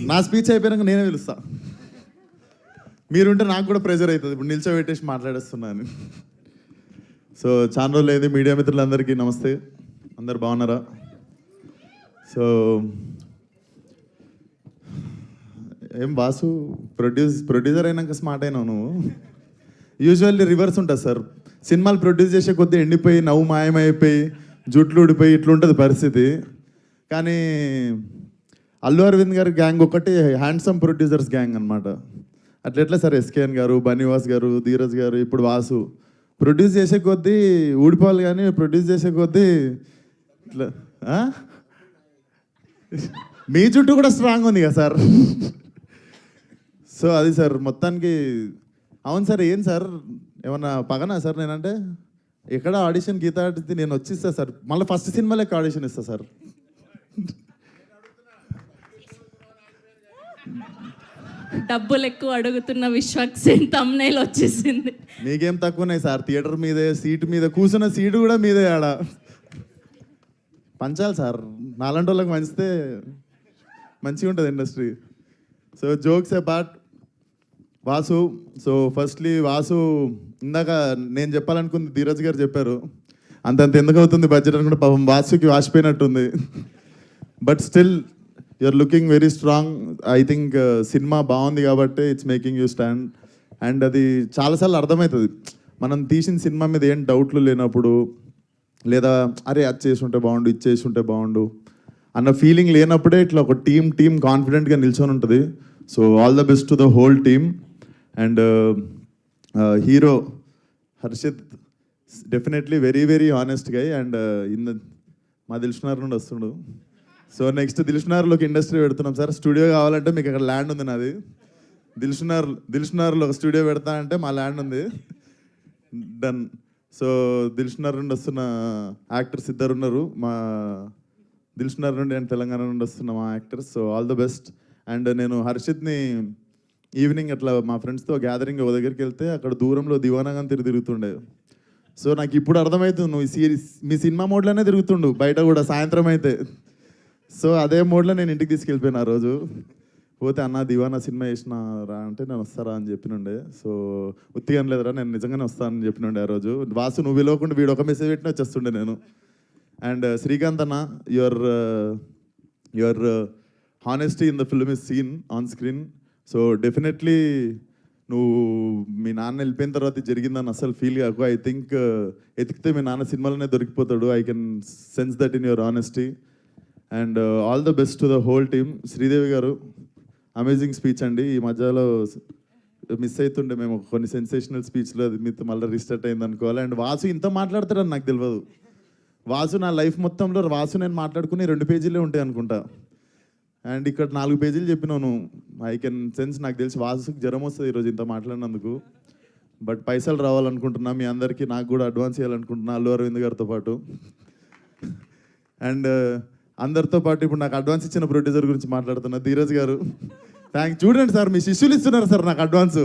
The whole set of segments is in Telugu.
నా స్పీచ్ అయిపోయాక నేనే పిలుస్తా. మీరుంటే నాకు కూడా ప్రెజర్ అవుతుంది, ఇప్పుడు నిల్చోబెట్టేసి మాట్లాడేస్తున్నాను. సో చాలా రోజులు అయింది. మీడియా మిత్రులందరికీ నమస్తే. అందరు బాగున్నారా? సో ఏం బాసు, ప్రొడ్యూసర్ అయినాక స్మార్ట్ అయినావు నువ్వు. యూజువల్లీ రివర్స్ ఉంటుంది సార్. సినిమాలు ప్రొడ్యూస్ చేసే కొద్దీ ఎండిపోయి నవ్వు మాయమైపోయి జుట్లు ఊడిపోయి ఇట్లుంటుంది పరిస్థితి. కానీ అల్లు అరవింద్ గారి గ్యాంగ్ ఒకటి హ్యాండ్సమ్ ప్రొడ్యూసర్స్ గ్యాంగ్ అనమాట. అట్లా సార్ ఎస్కేఎన్ గారు, బన్నీవాస్ గారు, ధీరజ్ గారు, ఇప్పుడు వాసు ప్రొడ్యూస్ చేసే కొద్దీ ఊడిపోవాలి, కానీ ప్రొడ్యూస్ చేసే కొద్దీ ఇట్లా. మీ చుట్టూ కూడా స్ట్రాంగ్ ఉంది కదా సార్. సో అది సార్ మొత్తానికి. అవును సార్, ఏం సార్ ఏమన్నా పగనా సార్? నేనంటే ఎక్కడ ఆడిషన్ గీత ఆడితే నేను వచ్చిస్తా సార్, మళ్ళీ ఫస్ట్ సినిమా లెక్క ఆడిషన్ ఇస్తా సార్. డబ్బులు ఎక్కువ అడుగుతున్న విశ్వక్ సేన్ థంబ్నెయిల్ వచ్చేసింది. మీకేం తక్కువన్నాయి సార్, థియేటర్ మీదే, సీటు మీద కూర్చున్న సీటు కూడా మీదే. ఆడ పంచాలి సార్, నాలాంటి వాళ్ళకి మంచితే మంచిగా ఉంటుంది industry. So jokes apart, Vasu. So firstly Vasu, ఇందాక నేను చెప్పాలనుకుంది ధీరజ్ గారు చెప్పారు. అంతంత ఎందుకు అవుతుంది బడ్జెట్ అనుకుంటే పాపం వాసుకి వాసిపోయినట్టుంది. But still you're looking very strong. I think cinema బాగుంది కాబట్టి it's making you stand. And అది చాలాసార్లు అర్థమవుతుంది, మనం తీసిన సినిమా మీద ఏం డౌట్లు లేనప్పుడు, లేదా అరే అది చేసి ఉంటే బాగుండు, ఇది చేసి ఉంటే బాగుండు అన్న ఫీలింగ్ లేనప్పుడే ఇట్లా ఒక టీమ్ కాన్ఫిడెంట్గా నిల్చొని ఉంటుంది. So all the best to the whole team. And hero Harshit definitely very very honest guy. And మా దిల్షునార్ నుండి వస్తుండు. సో నెక్స్ట్ దిల్షునార్లోకి ఇండస్ట్రీ పెడుతున్నాం సార్. స్టూడియో కావాలంటే మీకు అక్కడ ల్యాండ్ ఉంది నాది. దిల్షునార్లో ఒక స్టూడియో పెడతా అంటే మా ల్యాండ్ ఉంది, డన్. సో దిల్షునార్ నుండి వస్తున్న యాక్టర్స్ ఇద్దరు ఉన్నారు, మా దిల్షునార్ నుండి అండ్ తెలంగాణ నుండి వస్తున్న మా actors. So all the best. And నేను హర్షిత్ని ఈవినింగ్ అట్లా మా ఫ్రెండ్స్తో గ్యాదరింగ్ ఒక దగ్గరికి వెళ్తే అక్కడ దూరంలో దివానాగా తిరుగుతుండే. సో నాకు ఇప్పుడు అర్థమవుతుంది, నువ్వు మీ సినిమా మోడ్లోనే తిరుగుతుండు బయట కూడా సాయంత్రం అయితే. సో అదే మోడ్లో నేను ఇంటికి తీసుకెళ్ళిపోయాను ఆ రోజు. పోతే అన్న దివానా సినిమా వేసిన రా అంటే నేను వస్తారా అని చెప్పినుండే. సో ఉత్తిగా లేదురా, నేను నిజంగానే వస్తానని చెప్పినుండే ఆ రోజు. వాసు నువ్వు విలువకుండా వీడు ఒక మెసేజ్ పెట్టినా వచ్చేస్తుండే నేను. అండ్ శ్రీకాంత్ అన్న, your honesty in the film is seen on screen. So definitely నువ్వు మీ నాన్న వెళ్ళిపోయిన తర్వాత జరిగిందని అసలు ఫీల్ కాకు. ఐ థింక్ ఎతికితే మీ నాన్న సినిమాలోనే దొరికిపోతాడు. I can sense that in your honesty. And all the best to the whole team. Sridevi garu amazing speech అండి. ఈ మధ్యలో మిస్ అవుతుండే మేము కొన్ని సెన్సేషనల్ స్పీచ్లో, అది మీతో మళ్ళీ రీస్టార్ట్ అయింది అనుకోవాలి. అండ్ వాసు ఇంత మాట్లాడతారని నాకు తెలియదు. వాసు నా లైఫ్ మొత్తంలో వాసు నేను మాట్లాడుకుని 2 పేజీలే ఉంటాయి అనుకుంటా. అండ్ ఇక్కడ 4 పేజీలు చెప్పినాను. ఐ కెన్ సెన్స్, నాకు తెలిసి వాసుకి జ్వరం వస్తుంది ఈరోజు ఇంత మాట్లాడినందుకు. బట్ పైసలు రావాలనుకుంటున్నా మీ అందరికీ, నాకు కూడా అడ్వాన్స్ ఇవ్వాలనుకుంటున్నా అల్లు అరవింద్ గారితో పాటు. అండ్ అందరితో పాటు ఇప్పుడు నాకు అడ్వాన్స్ ఇచ్చిన ప్రొడ్యూసర్ గురించి మాట్లాడుతున్నా, ధీరజ్ గారు. చూడండి సార్, మీ శిష్యులు ఇస్తున్నారు సార్ నాకు advance.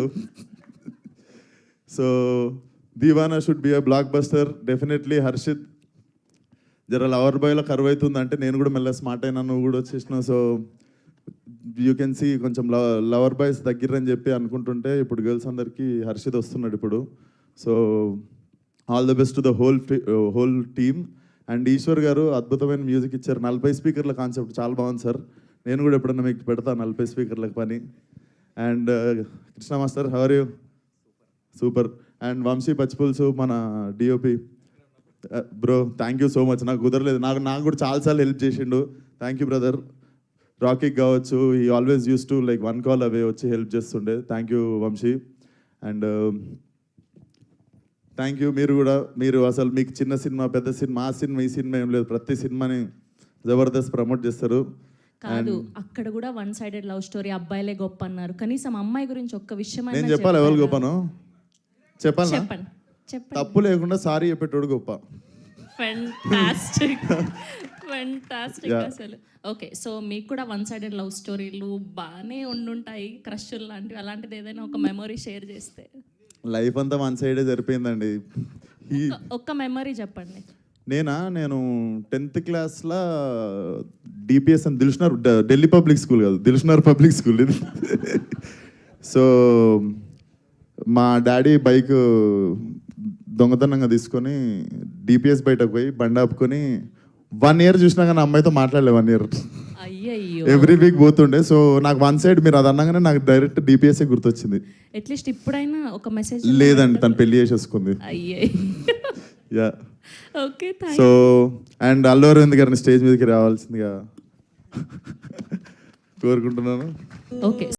So Deewana should be a blockbuster definitely. Harshit జర లవర్ బాయ్లో కరువు అవుతుందంటే నేను కూడా మెల్ల స్మార్ట్ అయినా, నువ్వు కూడా వచ్చేసినావు. సో యూ కెన్ సీ కొంచెం లవర్ బాయ్స్ దగ్గరని చెప్పి అనుకుంటుంటే ఇప్పుడు గర్ల్స్ అందరికీ హర్షిత్ వస్తున్నాడు ఇప్పుడు. So all the best to the whole team. And Eshwar గారు అద్భుతమైన మ్యూజిక్ ఇచ్చారు. 40 స్పీకర్ల కాన్సెప్ట్ చాలా బాగుంది సార్. నేను కూడా ఎప్పుడన్నా మీకు పెడతాను 40 స్పీకర్లకు పని. And Krishna master, how are you? Super. And Vamsi Pachipulusu మన DOP bro, thank you so much. నాకు కుదరలేదు, నాకు కూడా చాలాసార్లు హెల్ప్ చేసిండు. Thank you brother. రాకీకి కావచ్చు, ఈ always use to like 1 call away వచ్చి హెల్ప్ చేస్తుండే. Thank you Vamsi. And thank you మీరు అసలు మీకు చిన్న సినిమా పెద్ద సినిమా ఆ సినిమా ఈ సినిమా ఏం లేదు, ప్రతి సినిమాని జబర్దస్త్ ప్రమోట్ చేస్తారు. కాదు, అక్కడ కూడా 1 సైడెడ్ లవ్ స్టోరీ, అబ్బాయిలే గొప్ప అన్నారు. కనీసం అమ్మాయి గురించి ఒక్క విషయం నేను చెప్పాలి. ఎవరు గొప్పను చెప్పాలి? చెప్పండి. తప్పు లేకుండా సారీ చెప్పేటోడు గొప్ప. ఫెంటాస్టిక్ అసలు. ఓకే, సో మీకు కూడా 1 సైడెడ్ లవ్ స్టోరీలు బాగానే ఉండుంటాయి, క్రష్లు లాంటివి. అలాంటిది ఏదైనా ఒక మెమరీ షేర్ చేస్తే. లైఫ్ అంతా 1 సైడే సరిపోయిందండి. ఒక్క మెమరీ చెప్పండి. నేను 10th క్లాస్లో డిపిఎస్ అని దిల్షునార్ ఢిల్లీ పబ్లిక్ స్కూల్ కాదు, దిల్షునార్ పబ్లిక్ స్కూల్ ఇది. సో మా డాడీ బైక్ దొంగతనంగా తీసుకొని డిపిఎస్ బయటకు పోయి బండి ఆపుకొని 1 year చూసినా కానీ అమ్మాయితో మాట్లాడలే 1 year. అయ్యయ్యో, ఎవ్రీ వీక్ పోతుండే. సో నాకు వన్ సైడ్ మీరు అది అనగానే నాకు డైరెక్ట్ డిపిఎస్ఏ గుర్తొచ్చింది. అట్లీస్ట్ ఇప్పుడైనా ఒక మెసేజ్. లేదండి, తను పెళ్లి చేసేసుకుంది. అయ్యే, yeah. Okay, so and Allu Aravind గారిని స్టేజ్ మీదకి రావాల్సిందిగా కోరుకుంటున్నాను. ఓకే.